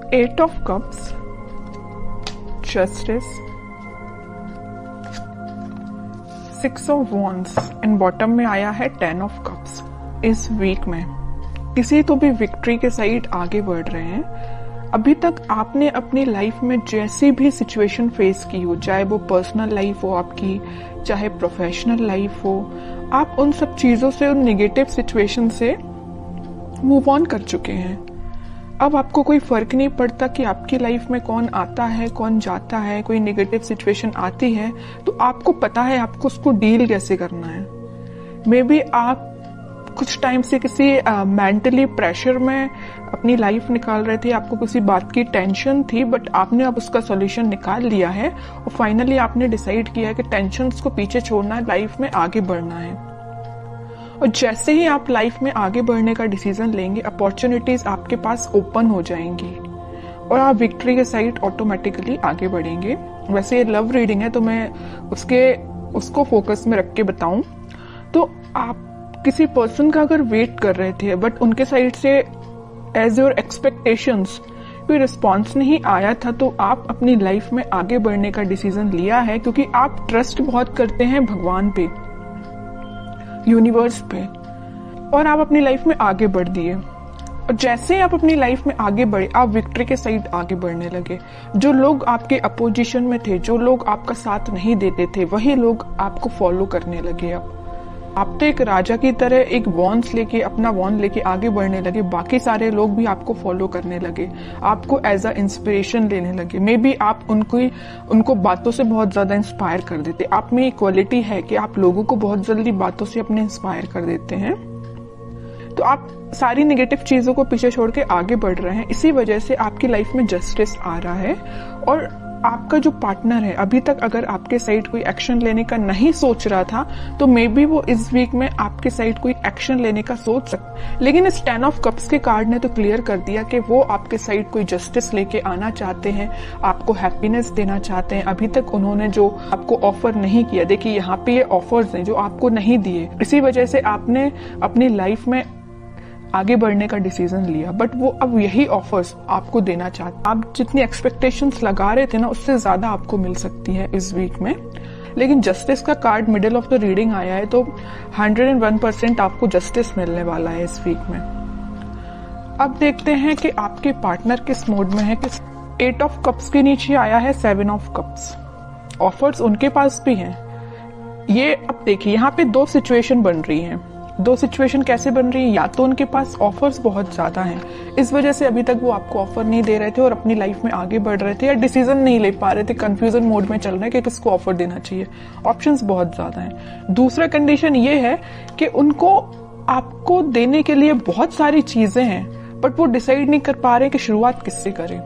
8 of Cups, Justice, 6 of Wands and bottom में आया है 10 of Cups। इस वीक में किसी तो भी विक्ट्री के साइड आगे बढ़ रहे हैं। अभी तक आपने अपनी लाइफ में जैसी भी सिचुएशन फेस की हो, चाहे वो पर्सनल लाइफ हो आपकी, चाहे प्रोफेशनल लाइफ हो, आप उन सब चीजों से, उन नेगेटिव सिचुएशन से मूव ऑन कर चुके हैं। अब आपको कोई फर्क नहीं पड़ता कि आपकी लाइफ में कौन आता है कौन जाता है। कोई नेगेटिव सिचुएशन आती है तो आपको पता है आपको उसको डील कैसे करना है। मे बी आप कुछ टाइम से किसी मेंटली प्रेशर में अपनी लाइफ निकाल रहे थे, आपको किसी बात की टेंशन थी, बट आपने अब उसका सॉल्यूशन निकाल लिया है और फाइनली आपने डिसाइड किया है कि टेंशन्स को पीछे छोड़ना है, लाइफ में आगे बढ़ना है। और जैसे ही आप लाइफ में आगे बढ़ने का डिसीजन लेंगे, अपॉर्चुनिटीज आपके पास ओपन हो जाएंगी और आप विक्ट्री के साइड ऑटोमेटिकली आगे बढ़ेंगे। वैसे ये लव रीडिंग है तो मैं उसको फोकस में रख के बताऊं तो आप किसी पर्सन का अगर वेट कर रहे थे बट उनके साइड से एज योर एक्सपेक्टेशंस कोई रिस्पॉन्स नहीं आया था, तो आप अपनी लाइफ में आगे बढ़ने का डिसीजन लिया है क्योंकि आप ट्रस्ट बहुत करते हैं भगवान पे, यूनिवर्स पे, और आप अपनी लाइफ में आगे बढ़ दिए। और जैसे ही आप अपनी लाइफ में आगे बढ़े, आप विक्ट्री के साइड आगे बढ़ने लगे। जो लोग आपके अपोजिशन में थे, जो लोग आपका साथ नहीं देते थे, वही लोग आपको फॉलो करने लगे। अब आप तो एक राजा की तरह एक वॉन्स लेके, अपना वॉन्ड लेके आगे बढ़ने लगे। बाकी सारे लोग भी आपको फॉलो करने लगे, आपको एज अ इंस्पिरेशन लेने लगे। मे बी आप उनको बातों से बहुत ज्यादा इंस्पायर कर देते। आप में एक क्वालिटी है कि आप लोगों को बहुत जल्दी बातों से अपने इंस्पायर कर देते हैं। तो आप सारी नेगेटिव चीजों को पीछे छोड़ के आगे बढ़ रहे हैं। इसी वजह से आपकी लाइफ में जस्टिस आ रहा है। और आपका जो पार्टनर है, अभी तक अगर आपके साइड कोई एक्शन लेने का नहीं सोच रहा था तो मे बी वो इस वीक में आपके साइड कोई एक्शन लेने का सोच सकता। लेकिन इस 10 ऑफ कप्स के कार्ड ने तो क्लियर कर दिया कि वो आपके साइड कोई जस्टिस लेके आना चाहते हैं, आपको हैप्पीनेस देना चाहते हैं। अभी तक उन्होंने जो आपको ऑफर नहीं किया, देखिए यहाँ पे ये ऑफर्स हैं जो आपको नहीं दिए, इसी वजह से आपने अपनी लाइफ में आगे बढ़ने का डिसीजन लिया, बट वो अब यही ऑफर्स आपको देना चाहते। आप जितनी एक्सपेक्टेशंस लगा रहे थे ना, उससे ज्यादा आपको मिल सकती है इस वीक में। लेकिन जस्टिस का card middle of the reading आया है तो 101% आपको जस्टिस मिलने वाला है इस वीक में। अब देखते हैं कि आपके पार्टनर किस मोड में है। 8 ऑफ कप्स के नीचे आया है 7 ऑफ कप्स। ऑफर्स उनके पास भी हैं। ये अब देखिए यहाँ पे दो सिचुएशन बन रही हैं। दो सिचुएशन कैसे बन रही है? या तो उनके पास ऑफर्स बहुत ज्यादा हैं, इस वजह से अभी तक वो आपको ऑफर नहीं दे रहे थे और अपनी लाइफ में आगे बढ़ रहे थे, या डिसीजन नहीं ले पा रहे थे, कंफ्यूजन मोड में चल रहे हैं कि किसको ऑफर देना चाहिए। ऑप्शंस बहुत ज्यादा हैं। दूसरा कंडीशन ये है कि उनको आपको देने के लिए बहुत सारी चीजें हैं, बट वो डिसाइड नहीं कर पा रहे कि शुरुआत किससे करें।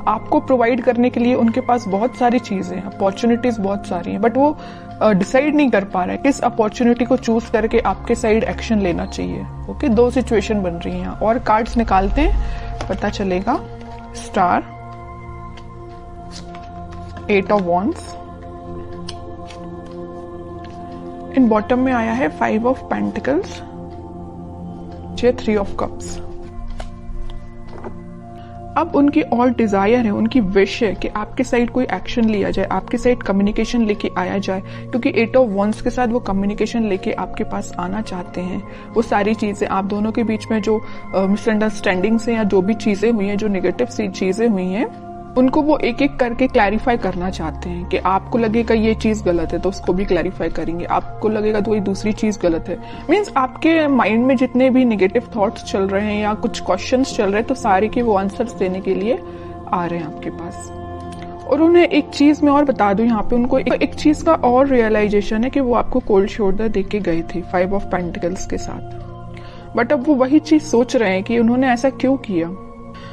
आपको प्रोवाइड करने के लिए उनके पास बहुत सारी चीजें हैं, अपॉर्चुनिटीज बहुत सारी हैं, बट वो डिसाइड नहीं कर पा रहे किस अपॉर्चुनिटी को चूज करके आपके साइड एक्शन लेना चाहिए। ओके, दो सिचुएशन बन रही हैं। और कार्ड्स निकालते हैं, पता चलेगा। Star, 8 of wands, in bottom में आया है 5 ऑफ पेंटिकल्स, 3 ऑफ कप्स। अब उनकी और डिजायर है, उनकी विश है कि आपके साइड कोई एक्शन लिया जाए, आपके साइड कम्युनिकेशन लेके आया जाए, क्योंकि 8 ऑफ वॉन्ड्स के साथ वो कम्युनिकेशन लेके आपके पास आना चाहते हैं। वो सारी चीजें, आप दोनों के बीच में जो मिसअंडरस्टैंडिंग्स हैं या जो भी चीजें हुई हैं, जो नेगेटिव सी चीजें हुई हैं, उनको वो एक एक करके क्लैरिफाई करना चाहते हैं। कि आपको लगेगा ये चीज गलत है तो उसको भी क्लैरिफाई करेंगे, आपको लगेगा तो ये दूसरी चीज गलत है। मीन्स आपके माइंड में जितने भी नेगेटिव थॉट्स चल रहे हैं या कुछ क्वेश्चंस चल रहे हैं, तो सारे के वो आंसर्स देने के लिए आ रहे हैं आपके पास। और उन्हें एक चीज मैं और बता दूं, यहाँ पे उनको एक चीज का और रियलाइजेशन है कि वो आपको कोल्ड शोल्डर दे के गए थे 5 ऑफ पेंटिकल्स के साथ, बट अब वो वही चीज सोच रहे हैं कि उन्होंने ऐसा क्यों किया।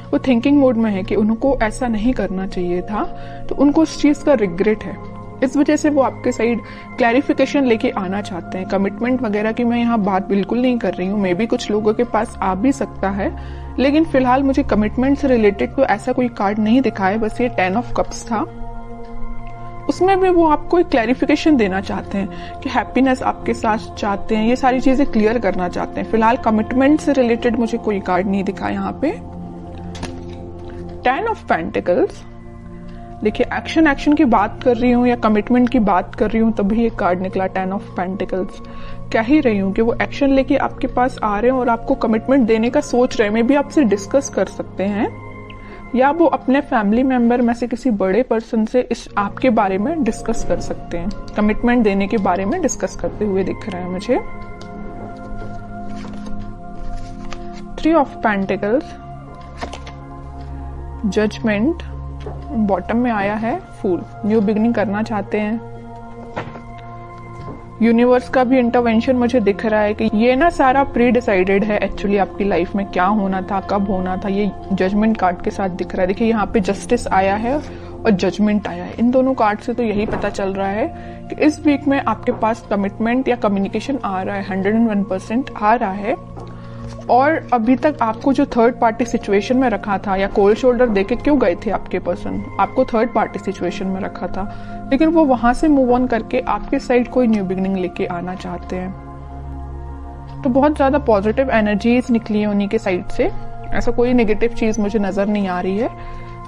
वो थिंकिंग मोड में है कि उनको ऐसा नहीं करना चाहिए था, तो उनको उस चीज का रिग्रेट है। इस वजह से वो आपके साइड क्लैरिफिकेशन लेके आना चाहते हैं। कमिटमेंट वगैरह की मैं यहाँ बात बिल्कुल नहीं कर रही हूँ, मे बी कुछ लोगों के पास आ भी सकता है, लेकिन फिलहाल मुझे कमिटमेंट से रिलेटेड तो ऐसा कोई कार्ड नहीं दिखा है। बस ये 10 ऑफ कप्स था, उसमें भी वो आपको एक क्लैरिफिकेशन देना चाहते हैं कि हैप्पीनेस आपके साथ चाहते हैं, ये सारी चीजें क्लियर करना चाहते हैं। फिलहाल कमिटमेंट से रिलेटेड मुझे कोई कार्ड नहीं दिखा यहाँ पे। 10 ऑफ पेंटिकल्स, देखिए एक्शन की बात कर रही हूँ या कमिटमेंट की बात कर रही हूँ, तभी ये कार्ड निकला 10 ऑफ पेंटिकल्स। कह ही रही हूँ कि वो एक्शन लेके आपके पास आ रहे हैं और आपको कमिटमेंट देने का सोच रहे हैं। मे बी आपसे डिस्कस कर सकते हैं या वो अपने फैमिली मेंबर में से किसी बड़े पर्सन से इस आपके बारे में डिस्कस कर सकते हैं। कमिटमेंट देने के बारे में डिस्कस करते हुए दिख रहा है मुझे। 3 ऑफ पेंटिकल्स, जजमेंट, बॉटम में आया है फूल, न्यू बिगनिंग करना चाहते हैं। यूनिवर्स का भी इंटरवेंशन मुझे दिख रहा है कि ये ना सारा प्री डिसाइडेड है एक्चुअली आपकी लाइफ में क्या होना था, कब होना था। ये जजमेंट कार्ड के साथ दिख रहा है। देखिए यहाँ पे जस्टिस आया है और जजमेंट आया है। इन दोनों कार्ड से तो यही पता चल रहा है कि इस वीक में आपके पास कमिटमेंट या कम्युनिकेशन आ रहा है, 101% आ रहा है। और अभी तक आपको जो थर्ड पार्टी सिचुएशन में रखा था या कोल्ड शोल्डर देके क्यों गए थे आपके पर्सन, आपको थर्ड पार्टी सिचुएशन में रखा था, लेकिन वो वहां से मूव ऑन करके आपके साइड कोई न्यू बिगनिंग लेके आना चाहते हैं। तो बहुत ज्यादा पॉजिटिव एनर्जीज निकली है उन्हीं के साइड से, ऐसा कोई नेगेटिव चीज मुझे नजर नहीं आ रही है।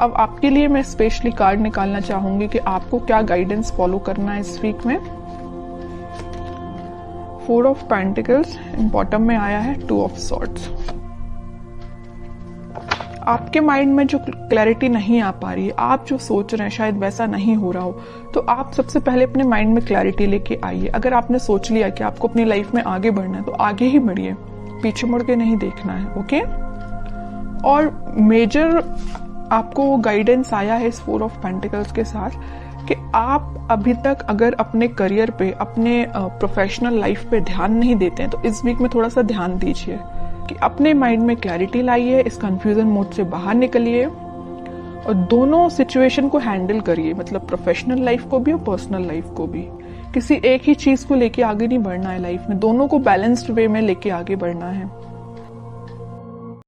अब आपके लिए मैं स्पेशली कार्ड निकालना चाहूंगी कि आपको क्या गाइडेंस फॉलो करना है इस वीक में। 4 ऑफ पेंटिकल्स, बॉटम में आया है 2 ऑफ सॉर्ड्स। आपके माइंड में जो क्लैरिटी नहीं आ पा रही है, आप जो सोच रहे हैं शायद वैसा नहीं हो रहा हो, तो आप सबसे पहले अपने माइंड में क्लैरिटी लेके आइए। अगर आपने सोच लिया कि आपको अपनी लाइफ में आगे बढ़ना है तो आगे ही बढ़िए, पीछे मुड़ के नहीं देखना है, ओके। और मेजर आपको गाइडेंस आया है इस 4 ऑफ पेंटिकल्स के साथ कि आप अभी तक अगर अपने करियर पे, अपने प्रोफेशनल लाइफ पे ध्यान नहीं देते हैं तो इस वीक में थोड़ा सा ध्यान दीजिए कि अपने माइंड में क्लैरिटी लाइए, इस कंफ्यूजन मोड से बाहर निकलिए और दोनों सिचुएशन को हैंडल करिए, मतलब प्रोफेशनल लाइफ को भी और पर्सनल लाइफ को भी। किसी एक ही चीज को लेके आगे नहीं बढ़ना है लाइफ में, दोनों को बैलेंस्ड वे में लेके आगे बढ़ना है।